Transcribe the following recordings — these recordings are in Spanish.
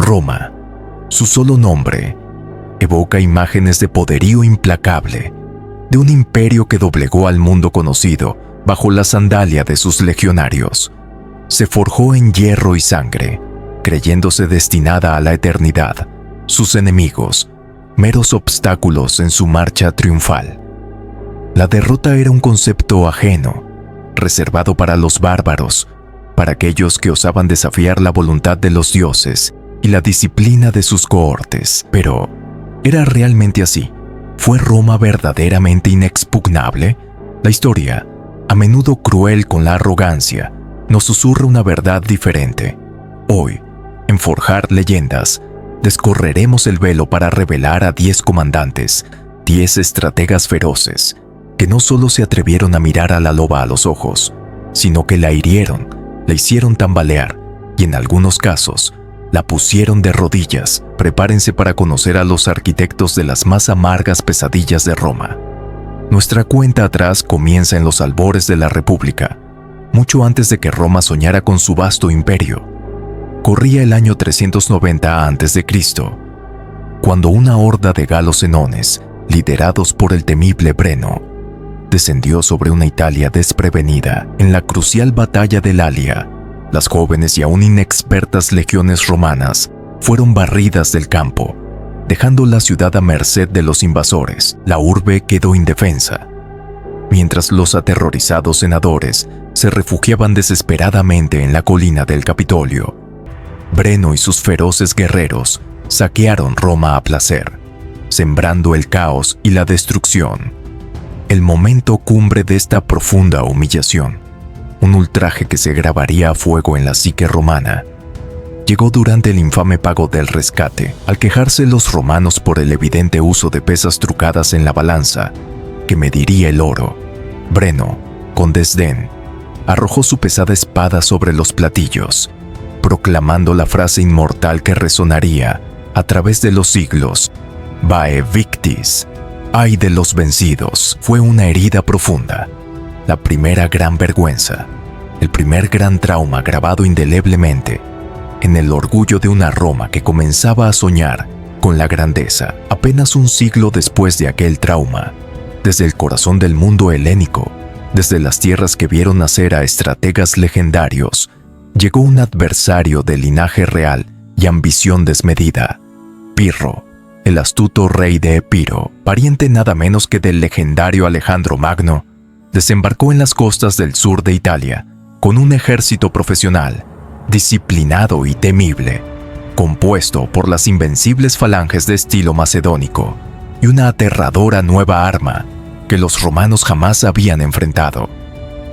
Roma, su solo nombre, evoca imágenes de poderío implacable, de un imperio que doblegó al mundo conocido bajo la sandalia de sus legionarios. Se forjó en hierro y sangre, creyéndose destinada a la eternidad. Sus enemigos, meros obstáculos en su marcha triunfal. La derrota era un concepto ajeno, reservado para los bárbaros, para aquellos que osaban desafiar la voluntad de los dioses y la disciplina de sus cohortes. Pero, ¿era realmente así? ¿Fue Roma verdaderamente inexpugnable? La historia, a menudo cruel con la arrogancia, nos susurra una verdad diferente. Hoy, en Forjar Leyendas, descorreremos el velo para revelar a 10 comandantes, 10 estrategas feroces, que no solo se atrevieron a mirar a la loba a los ojos, sino que la hirieron, la hicieron tambalear y en algunos casos la pusieron de rodillas. Prepárense para conocer a los arquitectos de las más amargas pesadillas de Roma. Nuestra cuenta atrás comienza en los albores de la República, mucho antes de que Roma soñara con su vasto imperio. Corría el año 390 a.C., cuando una horda de galos senones, liderados por el temible Breno, descendió sobre una Italia desprevenida en la crucial batalla de Lalia. Las jóvenes y aún inexpertas legiones romanas fueron barridas del campo, dejando la ciudad a merced de los invasores. La urbe quedó indefensa, mientras los aterrorizados senadores se refugiaban desesperadamente en la colina del Capitolio. Breno y sus feroces guerreros saquearon Roma a placer, sembrando el caos y la destrucción. El momento cumbre de esta profunda humillación, un ultraje que se grabaría a fuego en la psique romana, llegó durante el infame pago del rescate. Al quejarse los romanos por el evidente uso de pesas trucadas en la balanza que mediría el oro, Breno, con desdén, arrojó su pesada espada sobre los platillos, proclamando la frase inmortal que resonaría a través de los siglos: Vae victis. ¡Ay de los vencidos! Fue una herida profunda, la primera gran vergüenza, el primer gran trauma grabado indeleblemente en el orgullo de una Roma que comenzaba a soñar con la grandeza. Apenas un siglo después de aquel trauma, desde el corazón del mundo helénico, desde las tierras que vieron nacer a estrategas legendarios, llegó un adversario de linaje real y ambición desmedida: Pirro, el astuto rey de Epiro, pariente nada menos que del legendario Alejandro Magno. Desembarcó en las costas del sur de Italia con un ejército profesional, disciplinado y temible, compuesto por las invencibles falanges de estilo macedónico y una aterradora nueva arma que los romanos jamás habían enfrentado: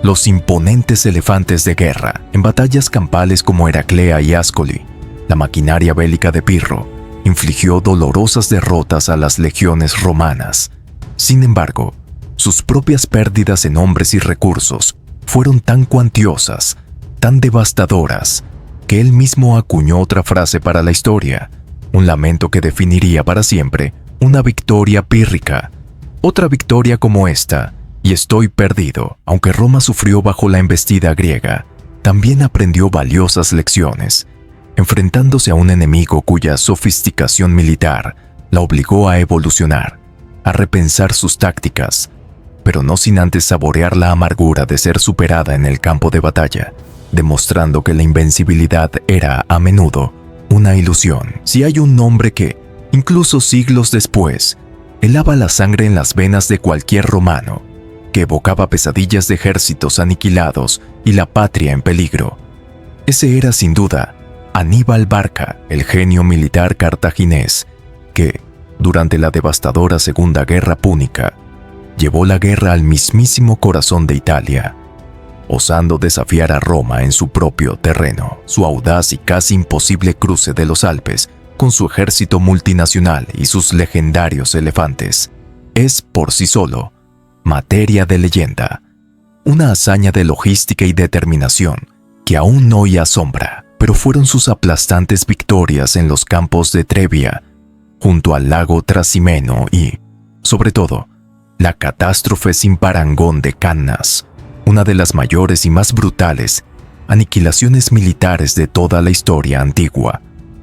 los imponentes elefantes de guerra. En batallas campales como Heraclea y Ascoli, la maquinaria bélica de Pirro infligió dolorosas derrotas a las legiones romanas. Sin embargo, sus propias pérdidas en hombres y recursos fueron tan cuantiosas, tan devastadoras, que él mismo acuñó otra frase para la historia, un lamento que definiría para siempre una victoria pírrica. Otra victoria como esta, y estoy perdido. Aunque Roma sufrió bajo la embestida griega, también aprendió valiosas lecciones, enfrentándose a un enemigo cuya sofisticación militar la obligó a evolucionar, a repensar sus tácticas, pero no sin antes saborear la amargura de ser superada en el campo de batalla, demostrando que la invencibilidad era, a menudo, una ilusión. Si hay un nombre que, incluso siglos después, helaba la sangre en las venas de cualquier romano, que evocaba pesadillas de ejércitos aniquilados y la patria en peligro, ese era sin duda Aníbal Barca, el genio militar cartaginés, que, durante la devastadora Segunda Guerra Púnica, llevó la guerra al mismísimo corazón de Italia, osando desafiar a Roma en su propio terreno. Su audaz y casi imposible cruce de los Alpes, con su ejército multinacional y sus legendarios elefantes, es por sí solo materia de leyenda, una hazaña de logística y determinación que aún hoy asombra. Pero fueron sus aplastantes victorias en los campos de Trebia, junto al lago Trasimeno y, sobre todo, la catástrofe sin parangón de Cannas, una de las mayores y más brutales aniquilaciones militares de toda la historia antigua,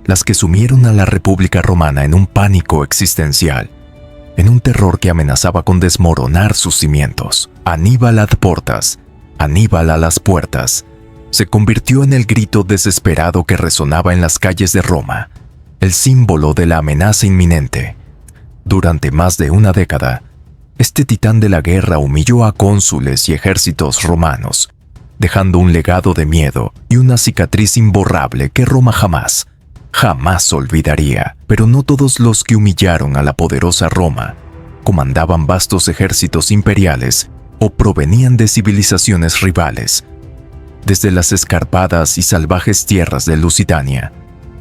las que sumieron a la República Romana en un pánico existencial, en un terror que amenazaba con desmoronar sus cimientos. Aníbal ad portas, Aníbal a las puertas, se convirtió en el grito desesperado que resonaba en las calles de Roma, el símbolo de la amenaza inminente. Durante más de una década, este titán de la guerra humilló a cónsules y ejércitos romanos, dejando un legado de miedo y una cicatriz imborrable que Roma jamás olvidaría. Pero no todos los que humillaron a la poderosa Roma comandaban vastos ejércitos imperiales o provenían de civilizaciones rivales. Desde las escarpadas y salvajes tierras de Lusitania,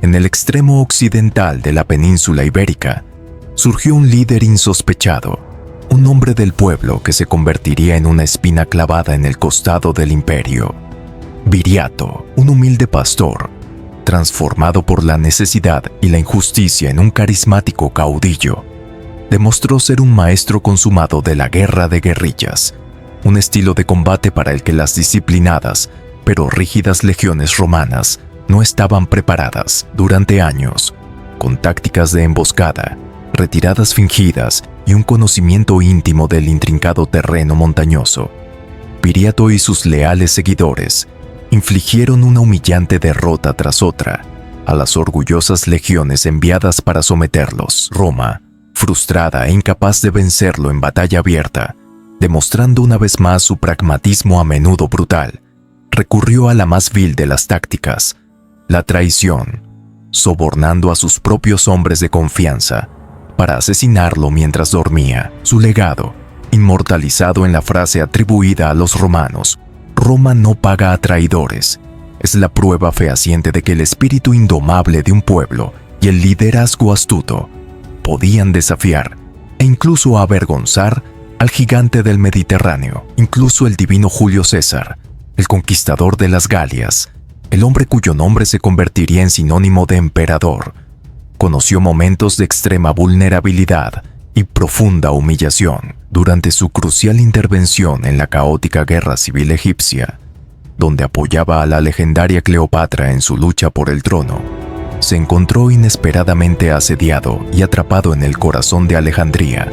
en el extremo occidental de la península ibérica, surgió un líder insospechado, un hombre del pueblo que se convertiría en una espina clavada en el costado del imperio. Viriato, un humilde pastor, transformado por la necesidad y la injusticia en un carismático caudillo, demostró ser un maestro consumado de la guerra de guerrillas, un estilo de combate para el que las disciplinadas pero rígidas legiones romanas no estaban preparadas. Durante años, con tácticas de emboscada, retiradas fingidas y un conocimiento íntimo del intrincado terreno montañoso, Viriato y sus leales seguidores infligieron una humillante derrota tras otra a las orgullosas legiones enviadas para someterlos. Roma, frustrada e incapaz de vencerlo en batalla abierta, demostrando una vez más su pragmatismo a menudo brutal, recurrió a la más vil de las tácticas, la traición, sobornando a sus propios hombres de confianza para asesinarlo mientras dormía. Su legado, inmortalizado en la frase atribuida a los romanos, «Roma no paga a traidores», es la prueba fehaciente de que el espíritu indomable de un pueblo y el liderazgo astuto podían desafiar e incluso avergonzar al gigante del Mediterráneo. Incluso el divino Julio César, el conquistador de las Galias, el hombre cuyo nombre se convertiría en sinónimo de emperador, conoció momentos de extrema vulnerabilidad y profunda humillación durante su crucial intervención en la caótica guerra civil egipcia, donde apoyaba a la legendaria Cleopatra en su lucha por el trono. Se encontró inesperadamente asediado y atrapado en el corazón de Alejandría,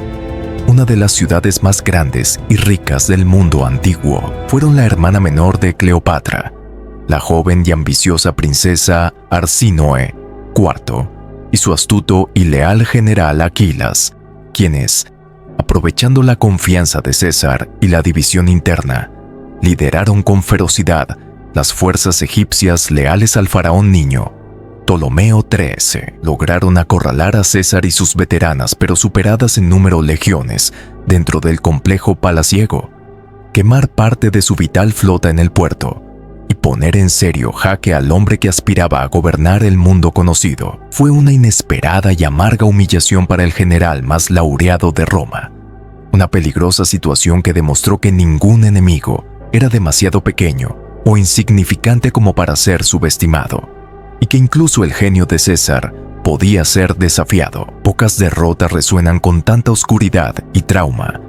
una de las ciudades más grandes y ricas del mundo antiguo. Fueron la hermana menor de Cleopatra, la joven y ambiciosa princesa Arsínoe IV, y su astuto y leal general Aquilas, quienes, aprovechando la confianza de César y la división interna, lideraron con ferocidad las fuerzas egipcias leales al faraón niño. Ptolomeo XIII lograron acorralar a César y sus veteranas pero superadas en número legiones dentro del complejo palaciego, quemar parte de su vital flota en el puerto y poner en serio jaque al hombre que aspiraba a gobernar el mundo conocido. Fue una inesperada y amarga humillación para el general más laureado de Roma, una peligrosa situación que demostró que ningún enemigo era demasiado pequeño o insignificante como para ser subestimado, y que incluso el genio de César podía ser desafiado. Pocas derrotas resuenan con tanta oscuridad y trauma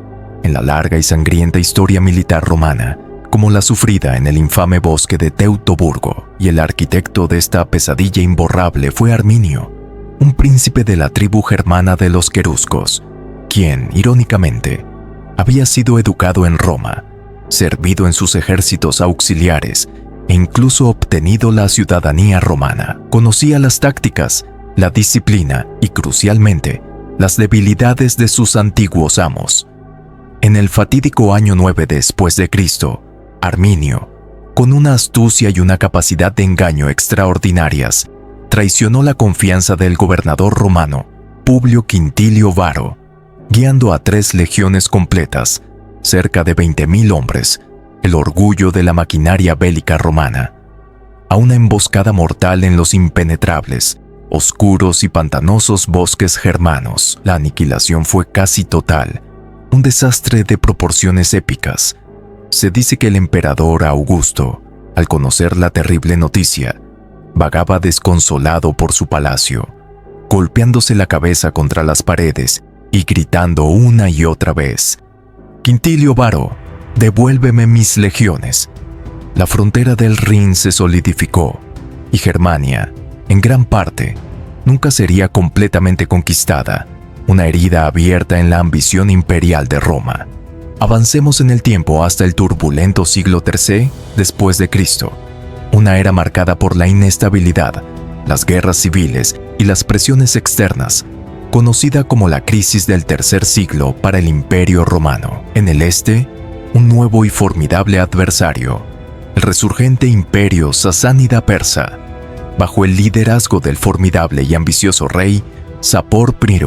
en la larga y sangrienta historia militar romana como la sufrida en el infame bosque de Teutoburgo, y el arquitecto de esta pesadilla imborrable fue Arminio, un príncipe de la tribu germana de los queruscos, quien, irónicamente, había sido educado en Roma, servido en sus ejércitos auxiliares e incluso obtenido la ciudadanía romana. Conocía las tácticas, la disciplina y, crucialmente, las debilidades de sus antiguos amos. En el fatídico año 9 después de Cristo, Arminio, con una astucia y una capacidad de engaño extraordinarias, traicionó la confianza del gobernador romano Publio Quintilio Varo, guiando a 3 legiones completas, cerca de 20.000 hombres, el orgullo de la maquinaria bélica romana, a una emboscada mortal en los impenetrables, oscuros y pantanosos bosques germanos. La aniquilación fue casi total, un desastre de proporciones épicas. Se dice que el emperador Augusto, al conocer la terrible noticia, vagaba desconsolado por su palacio, golpeándose la cabeza contra las paredes y gritando una y otra vez: «Quintilio Varo, devuélveme mis legiones». La frontera del Rin se solidificó y Germania, en gran parte, nunca sería completamente conquistada, una herida abierta en la ambición imperial de Roma. Avancemos en el tiempo hasta el turbulento siglo III después de Cristo, una era marcada por la inestabilidad, las guerras civiles y las presiones externas, conocida como la crisis del tercer siglo para el Imperio Romano. En el este, un nuevo y formidable adversario, el resurgente Imperio Sasánida Persa, bajo el liderazgo del formidable y ambicioso rey Sapor I,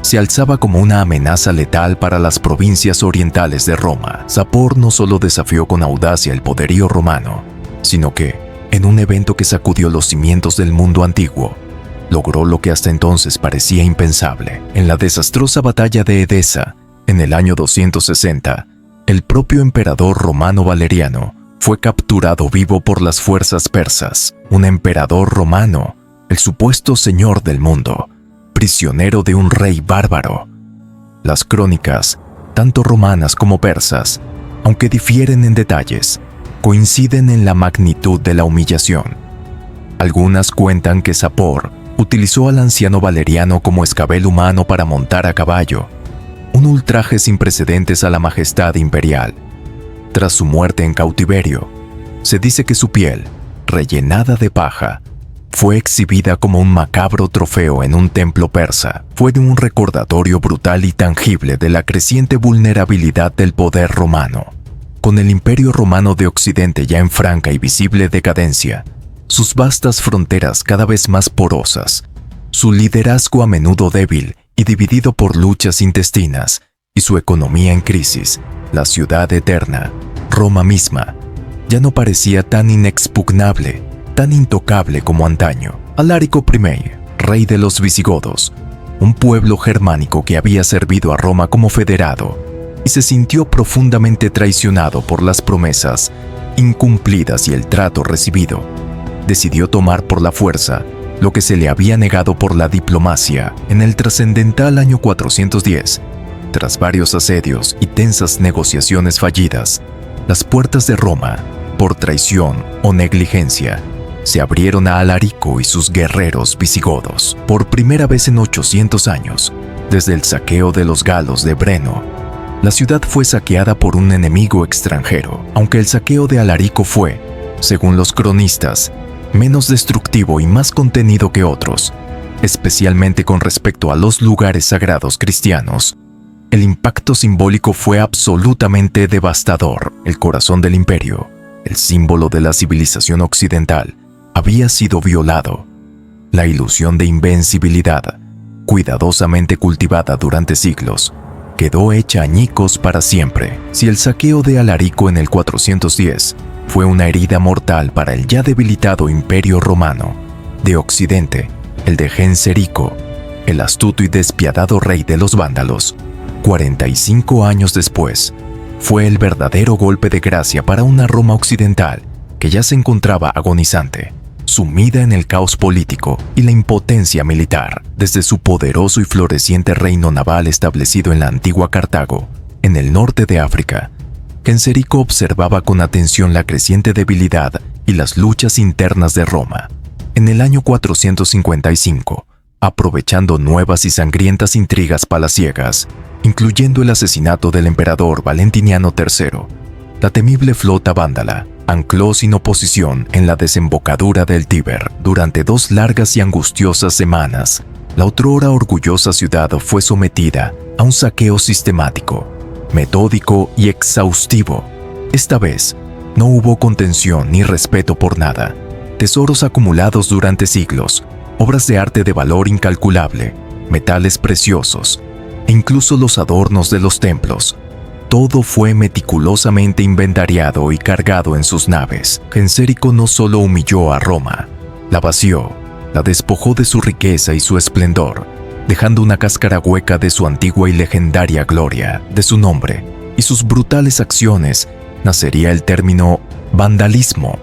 se alzaba como una amenaza letal para las provincias orientales de Roma. Sapor no solo desafió con audacia el poderío romano, sino que, en un evento que sacudió los cimientos del mundo antiguo, logró lo que hasta entonces parecía impensable. En la desastrosa batalla de Edesa, en el año 260, el propio emperador romano Valeriano fue capturado vivo por las fuerzas persas. Un emperador romano, el supuesto señor del mundo, prisionero de un rey bárbaro. Las crónicas, tanto romanas como persas, aunque difieren en detalles, coinciden en la magnitud de la humillación. Algunas cuentan que Sapor utilizó al anciano Valeriano como escabel humano para montar a caballo, un ultraje sin precedentes a la majestad imperial. Tras su muerte en cautiverio, se dice que su piel, rellenada de paja, fue exhibida como un macabro trofeo en un templo persa. Fue un recordatorio brutal y tangible de la creciente vulnerabilidad del poder romano. Con el Imperio Romano de Occidente ya en franca y visible decadencia, sus vastas fronteras cada vez más porosas, su liderazgo a menudo débil y dividido por luchas intestinas, y su economía en crisis, la ciudad eterna, Roma misma, ya no parecía tan inexpugnable, tan intocable como antaño. Alarico I, rey de los visigodos, un pueblo germánico que había servido a Roma como federado, y se sintió profundamente traicionado por las promesas incumplidas y el trato recibido, decidió tomar por la fuerza lo que se le había negado por la diplomacia. En el trascendental año 410, tras varios asedios y tensas negociaciones fallidas, las puertas de Roma, por traición o negligencia, se abrieron a Alarico y sus guerreros visigodos. Por primera vez en 800 años, desde el saqueo de los galos de Breno, la ciudad fue saqueada por un enemigo extranjero. Aunque el saqueo de Alarico fue, según los cronistas, menos destructivo y más contenido que otros, especialmente con respecto a los lugares sagrados cristianos, el impacto simbólico fue absolutamente devastador. El corazón del imperio, el símbolo de la civilización occidental, había sido violado. La ilusión de invencibilidad, cuidadosamente cultivada durante siglos, quedó hecha añicos para siempre. Si el saqueo de Alarico en el 410 fue una herida mortal para el ya debilitado Imperio Romano, de Occidente, el de Genserico, el astuto y despiadado rey de los vándalos, 45 años después, fue el verdadero golpe de gracia para una Roma occidental que ya se encontraba agonizante, sumida en el caos político y la impotencia militar. Desde su poderoso y floreciente reino naval establecido en la antigua Cartago, en el norte de África, Genserico observaba con atención la creciente debilidad y las luchas internas de Roma. En el año 455, aprovechando nuevas y sangrientas intrigas palaciegas, incluyendo el asesinato del emperador Valentiniano III, la temible flota vándala ancló sin oposición en la desembocadura del Tíber. Durante 2 largas y angustiosas semanas, la otrora orgullosa ciudad fue sometida a un saqueo sistemático, metódico y exhaustivo. Esta vez, no hubo contención ni respeto por nada. Tesoros acumulados durante siglos, obras de arte de valor incalculable, metales preciosos, e incluso los adornos de los templos. Todo fue meticulosamente inventariado y cargado en sus naves. Genserico no solo humilló a Roma, la vació, la despojó de su riqueza y su esplendor, dejando una cáscara hueca de su antigua y legendaria gloria. De su nombre y sus brutales acciones nacería el término vandalismo,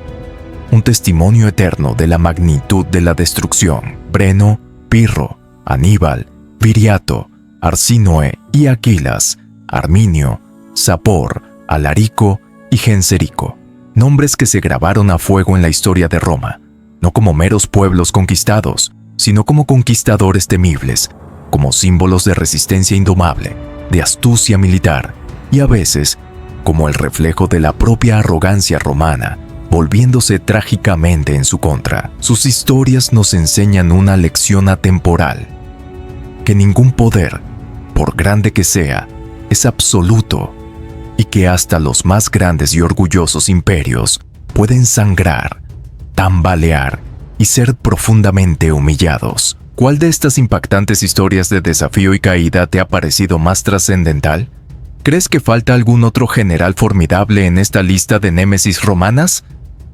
un testimonio eterno de la magnitud de la destrucción. Breno, Pirro, Aníbal, Viriato, Arsínoe y Aquilas, Arminio, Sapor, Alarico y Genserico, nombres que se grabaron a fuego en la historia de Roma, no como meros pueblos conquistados, sino como conquistadores temibles, como símbolos de resistencia indomable, de astucia militar y a veces como el reflejo de la propia arrogancia romana, volviéndose trágicamente en su contra. Sus historias nos enseñan una lección atemporal, que ningún poder, por grande que sea, es absoluto y que hasta los más grandes y orgullosos imperios pueden sangrar, tambalear y ser profundamente humillados. ¿Cuál de estas impactantes historias de desafío y caída te ha parecido más trascendental? ¿Crees que falta algún otro general formidable en esta lista de némesis romanas?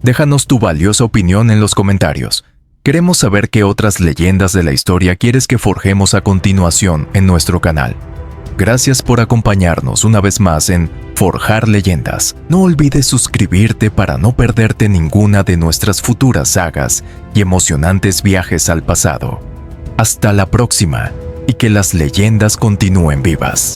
Déjanos tu valiosa opinión en los comentarios. Queremos saber qué otras leyendas de la historia quieres que forjemos a continuación en nuestro canal. Gracias por acompañarnos una vez más en Forjar Leyendas. No olvides suscribirte para no perderte ninguna de nuestras futuras sagas y emocionantes viajes al pasado. Hasta la próxima y que las leyendas continúen vivas.